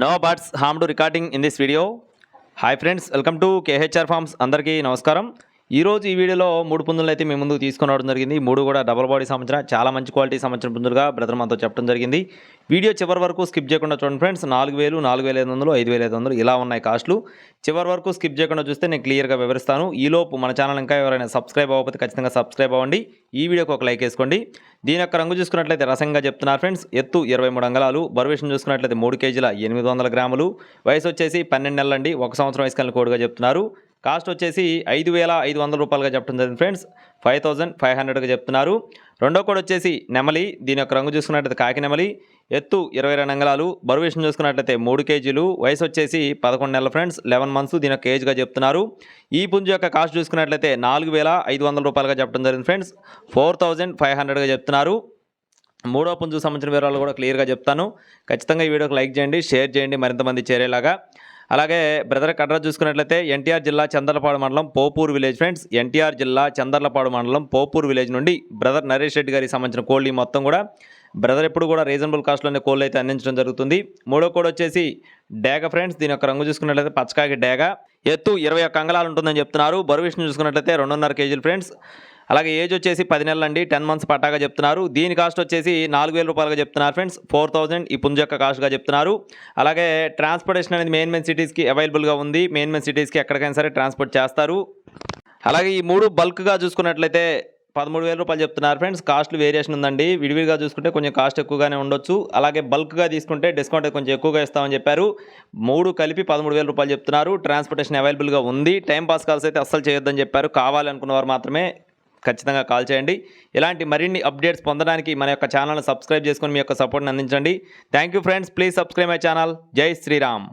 No birds harmed recording in this video. Hi friends, welcome to KHR Farms. అందరికీ నమస్కారం. ఈ రోజు ఈ వీడియోలో 3 పుంజులను అయితే మీ ముందుకు తీసుకొని రావడం జరిగింది. 3 కూడా డబుల్ బాడీ సంబంధించిన చాలా మంచి క్వాలిటీ సంబంధించిన పుంజులుగా బ్రదర్ మనతో చెప్పడం జరిగింది. వీడియో చివరి వరకు స్కిప్ చేయకుండా చూడండి ఫ్రెండ్స్. 4000, 4500, 5500 ఇలా ఉన్నాయి కాస్ట్లు. చివరి వరకు స్కిప్ చేయకుండా చూస్తే నేను క్లియర్గా వివరిస్తాను. ఈలోపు మన ఛానల్ ఇంకా ఎవరైనా సబ్స్క్రైబ్ అవ్వకపోతే ఖచ్చితంగా సబ్స్క్రైబ్ అవ్వండి. ఈ వీడియోకి ఒక లైక్ వేసుకోండి. దీని యొక్క రంగు చూసుకున్నట్లయితే రసంగా చెప్తున్నారు ఫ్రెండ్స్. ఎత్తు 23 అంగుళాలు, బరువేషన్ చూసుకున్నట్లయితే 3 కేజీల 800 గ్రాములు, వయసు వచ్చేసి 12 నెలలండి, 1 సంవత్సరం వయసు కలిగిన కోడిగా చెప్తున్నారు. కాస్ట్ వచ్చేసి 5500 రూపాయలుగా చెప్పడం జరిగింది ఫ్రెండ్స్. 5500గా చెప్తున్నారు. రెండో కోడి వచ్చేసి నెమలి. దీని యొక్క రంగు చూసుకున్నట్లయితే కాకి నెమలి, ఎత్తు 22 అంగుళాలు, బరువేషన్ చూసుకున్నట్లయితే 3 కేజీలు, వయసు వచ్చేసి 11 నెలలు ఫ్రెండ్స్, 11 మంత్స్ దీని యొక్క ఏజ్గా చెప్తున్నారు. ఈ పుంజు యొక్క కాస్ట్ చూసుకున్నట్లయితే 4500 రూపాయలుగా చెప్పడం జరిగింది ఫ్రెండ్స్. 4500గా చెప్తున్నారు. మూడో పుంజుకు సంబంధించిన వివరాలు కూడా క్లియర్గా చెప్తాను. ఖచ్చితంగా ఈ వీడియోకి లైక్ చేయండి, షేర్ చేయండి మరింతమంది చేరేలాగా. అలాగే బ్రదర్ అడ్రస్ చూసుకున్నట్లయితే ఎన్టీఆర్ జిల్లా చందర్లపాడు మండలం పోపూరు విలేజ్ ఫ్రెండ్స్. ఎన్టీఆర్ జిల్లా చందర్లపాడు మండలం పోపూరు విలేజ్ నుండి బ్రదర్ నరేష్ రెడ్డి గారికి సంబంధించిన కోళ్ళు మొత్తం కూడా బ్రదర్ ఎప్పుడు కూడా రీజనబుల్ కాస్ట్లోనే కోళ్ళు అయితే అందించడం జరుగుతుంది. మూడో కోడ్ వచ్చేసి డేగ ఫ్రెండ్స్. దీని యొక్క రంగు చూసుకున్నట్లయితే పచ్చకాకి డేగ, ఎత్తు 21 అంగుళాలు ఉంటుందని చెప్తున్నారు. బరువేషన్ చూసుకున్నట్లయితే 2.5 కేజీలు ఫ్రెండ్స్. అలాగే ఏజ్ వచ్చేసి 10 నెలలు అండి, 10 మంత్స్ పట్టాగా చెప్తున్నారు. దీని కాస్ట్ వచ్చేసి 4000 రూపాయలుగా చెప్తున్నారు ఫ్రెండ్స్. 4000 ఈ పుంజు యొక్క కాస్ట్గా చెప్తున్నారు. అలాగే ట్రాన్స్పోర్టేషన్ అనేది మెయిన్ సిటీస్కి అవైలబుల్గా ఉంది. మెయిన్ సిటీస్కి ఎక్కడికైనా సరే ట్రాన్స్పోర్ట్ చేస్తారు. అలాగే ఈ 3 బల్క్గా చూసుకున్నట్లయితే 13000 రూపాయలు చెప్తున్నారు ఫ్రెండ్స్. కాస్ట్లు వేరియేషన్ ఉందండి. విడివిడిగా చూసుకుంటే కొంచెం కాస్ట్ ఎక్కువగానే ఉండొచ్చు. అలాగే బల్క్గా తీసుకుంటే డిస్కౌంట్ కొంచెం ఎక్కువగా ఇస్తామని చెప్పారు. 3 కలిపి 13000 రూపాయలు చెప్తున్నారు. ట్రాన్స్పోర్టేషన్ అవైలబుల్గా ఉంది. టైం పాస్ కాల్స్ అయితే అస్సలు చేయొద్దని చెప్పారు. కావాలనుకున్న వారు మాత్రమే ఖచ్చితంగా కాల్ చేయండి. ఇలాంటి మరిన్ని అప్డేట్స్ పొందడానికి మన యొక్క ఛానల్ని సబ్స్క్రైబ్ చేసుకొని మీ యొక్క సపోర్ట్ని అందించండి. Thank you friends. Please subscribe my channel. జై శ్రీరామ్.